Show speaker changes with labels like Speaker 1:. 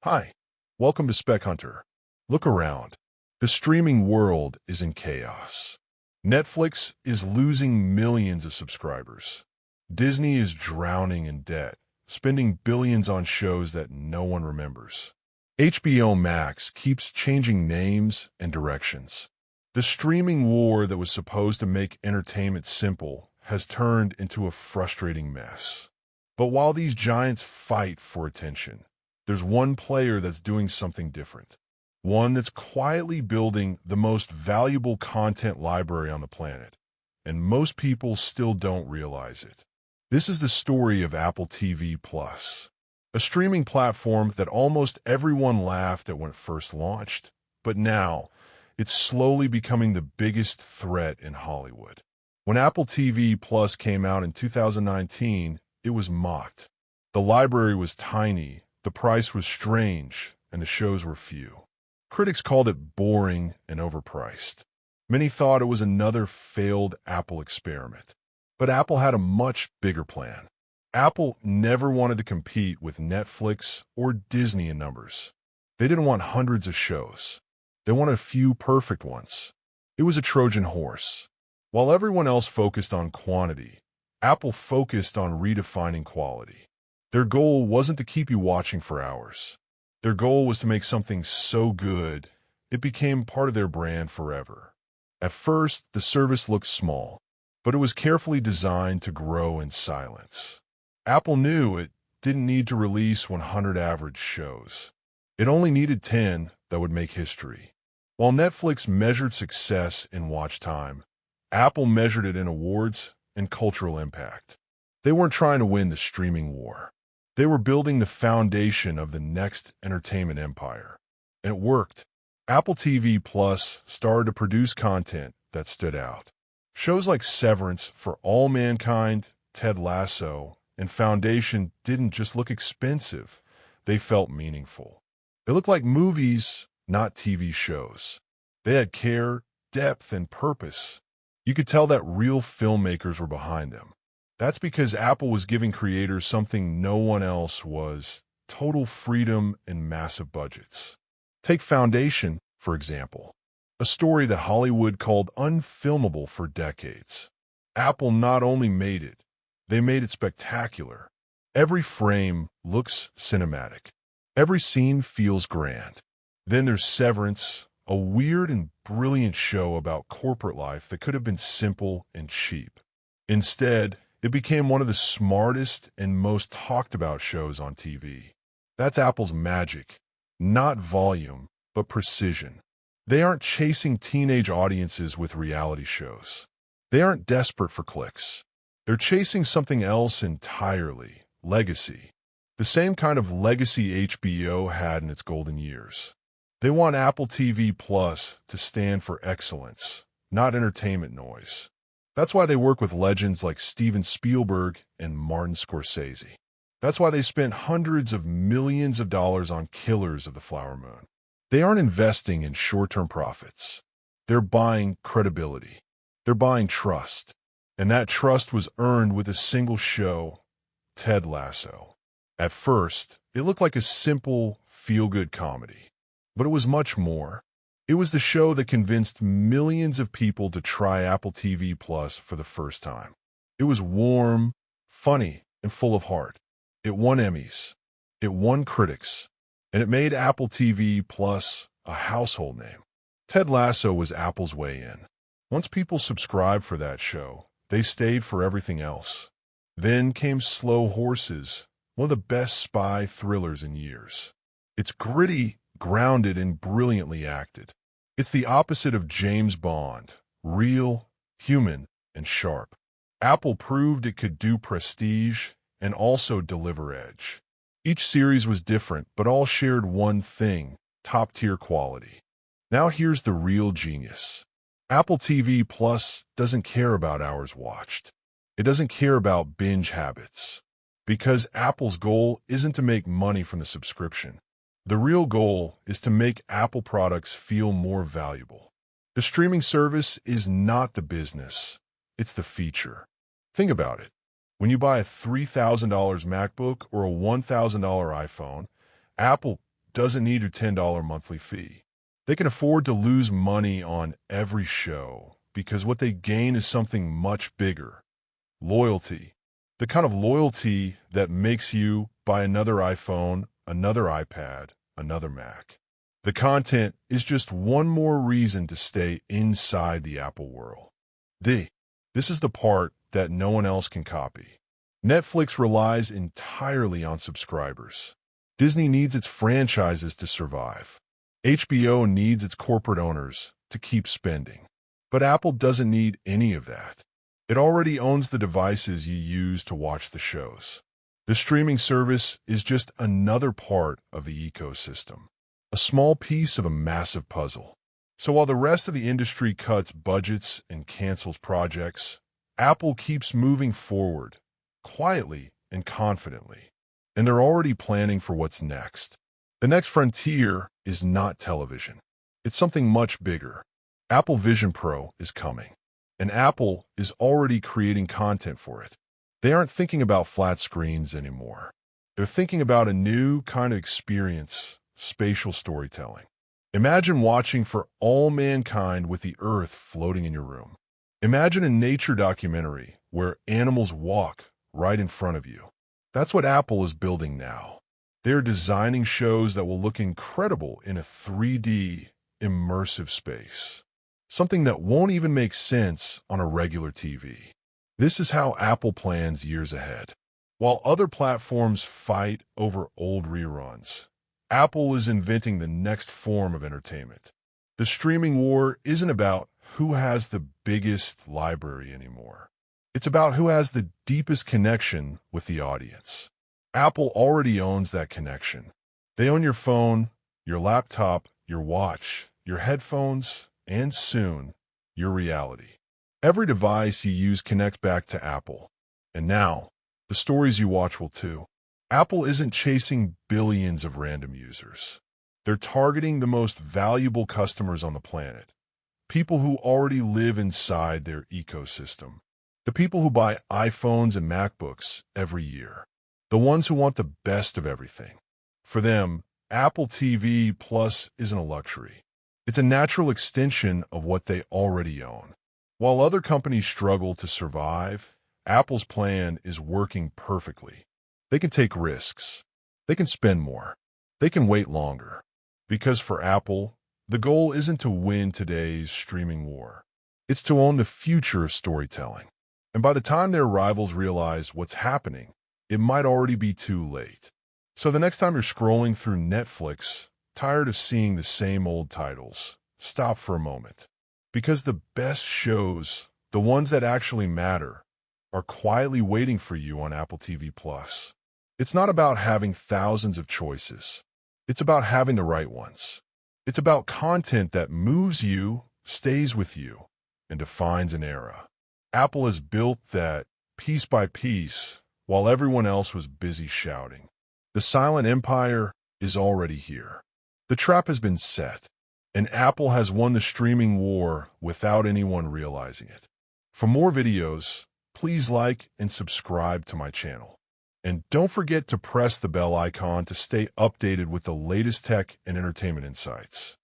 Speaker 1: Hi, welcome to Spec Hunter. Look around. The streaming world is in chaos. Netflix is losing millions of subscribers. Disney is drowning in debt, spending billions on shows that no one remembers. HBO Max keeps changing names and directions. The streaming war that was supposed to make entertainment simple has turned into a frustrating mess. But while these giants fight for attention, there's one player that's doing something different. One that's quietly building the most valuable content library on the planet. And most people still don't realize it. This is the story of Apple TV Plus, a streaming platform that almost everyone laughed at when it first launched. But now, it's slowly becoming the biggest threat in Hollywood. When Apple TV Plus came out in 2019, it was mocked. The library was tiny, the price was strange, and the shows were few. Critics called it boring and overpriced. Many thought it was another failed Apple experiment. But Apple had a much bigger plan. Apple never wanted to compete with Netflix or Disney in numbers. They didn't want hundreds of shows. They wanted a few perfect ones. It was a Trojan horse. While everyone else focused on quantity, Apple focused on redefining quality. Their goal wasn't to keep you watching for hours. Their goal was to make something so good, it became part of their brand forever. At first, the service looked small, but it was carefully designed to grow in silence. Apple knew it didn't need to release 100 average shows. It only needed 10 that would make history. While Netflix measured success in watch time, Apple measured it in awards and cultural impact. They weren't trying to win the streaming war. They were building the foundation of the next entertainment empire. And it worked. Apple TV Plus started to produce content that stood out. Shows like Severance, For All Mankind, Ted Lasso, and Foundation didn't just look expensive. They felt meaningful. They looked like movies, not TV shows. They had care, depth, and purpose. You could tell that real filmmakers were behind them. That's because Apple was giving creators something no one else was: total freedom and massive budgets. Take Foundation, for example, a story that Hollywood called unfilmable for decades. Apple not only made it, they made it spectacular. Every frame looks cinematic. Every scene feels grand. Then there's Severance, a weird and brilliant show about corporate life that could have been simple and cheap. Instead, it became one of the smartest and most talked about shows on TV. That's Apple's magic. Not volume, but precision. They aren't chasing teenage audiences with reality shows. They aren't desperate for clicks. They're chasing something else entirely: legacy. The same kind of legacy HBO had in its golden years. They want Apple TV Plus to stand for excellence, not entertainment noise. That's why they work with legends like Steven Spielberg and Martin Scorsese. That's why they spent hundreds of millions of dollars on Killers of the Flower Moon. They aren't investing in short-term profits. They're buying credibility. They're buying trust. And that trust was earned with a single show, Ted Lasso. At first, it looked like a simple, feel-good comedy. But it was much more. It was the show that convinced millions of people to try Apple TV Plus for the first time. It was warm, funny, and full of heart. It won Emmys. It won critics. And it made Apple TV Plus a household name. Ted Lasso was Apple's way in. Once people subscribed for that show, they stayed for everything else. Then came Slow Horses, one of the best spy thrillers in years. It's gritty, grounded, and brilliantly acted. It's the opposite of James Bond: real, human, and sharp. Apple proved it could do prestige and also deliver edge. Each series was different, but all shared one thing: top-tier quality. Now here's the real genius. Apple TV Plus doesn't care about hours watched. It doesn't care about binge habits. Because Apple's goal isn't to make money from the subscription. The real goal is to make Apple products feel more valuable. The streaming service is not the business, it's the feature. Think about it. When you buy a $3,000 MacBook or a $1,000 iPhone, Apple doesn't need a $10 monthly fee. They can afford to lose money on every show because what they gain is something much bigger: loyalty. The kind of loyalty that makes you buy another iPhone, another iPad, another Mac. The content is just one more reason to stay inside the Apple world. This is the part that no one else can copy. Netflix relies entirely on subscribers. Disney needs its franchises to survive. HBO needs its corporate owners to keep spending. But Apple doesn't need any of that. It already owns the devices you use to watch the shows. The streaming service is just another part of the ecosystem, a small piece of a massive puzzle. So while the rest of the industry cuts budgets and cancels projects, Apple keeps moving forward, quietly and confidently. And they're already planning for what's next. The next frontier is not television. It's something much bigger. Apple Vision Pro is coming, and Apple is already creating content for it. They aren't thinking about flat screens anymore. They're thinking about a new kind of experience: spatial storytelling. Imagine watching For All Mankind with the Earth floating in your room. Imagine a nature documentary where animals walk right in front of you. That's what Apple is building now. They're designing shows that will look incredible in a 3D, immersive space. Something that won't even make sense on a regular TV. This is how Apple plans years ahead. While other platforms fight over old reruns, Apple is inventing the next form of entertainment. The streaming war isn't about who has the biggest library anymore. It's about who has the deepest connection with the audience. Apple already owns that connection. They own your phone, your laptop, your watch, your headphones, and soon, your reality. Every device you use connects back to Apple. And now, the stories you watch will too. Apple isn't chasing billions of random users. They're targeting the most valuable customers on the planet. People who already live inside their ecosystem. The people who buy iPhones and MacBooks every year. The ones who want the best of everything. For them, Apple TV Plus isn't a luxury. It's a natural extension of what they already own. While other companies struggle to survive, Apple's plan is working perfectly. They can take risks. They can spend more. They can wait longer. Because for Apple, the goal isn't to win today's streaming war. It's to own the future of storytelling. And by the time their rivals realize what's happening, it might already be too late. So the next time you're scrolling through Netflix, tired of seeing the same old titles, stop for a moment. Because the best shows, the ones that actually matter, are quietly waiting for you on Apple TV Plus. It's not about having thousands of choices. It's about having the right ones. It's about content that moves you, stays with you, and defines an era. Apple has built that piece by piece while everyone else was busy shouting. The silent empire is already here. The trap has been set, and Apple has won the streaming war without anyone realizing it. For more videos, please like and subscribe to my channel. And don't forget to press the bell icon to stay updated with the latest tech and entertainment insights.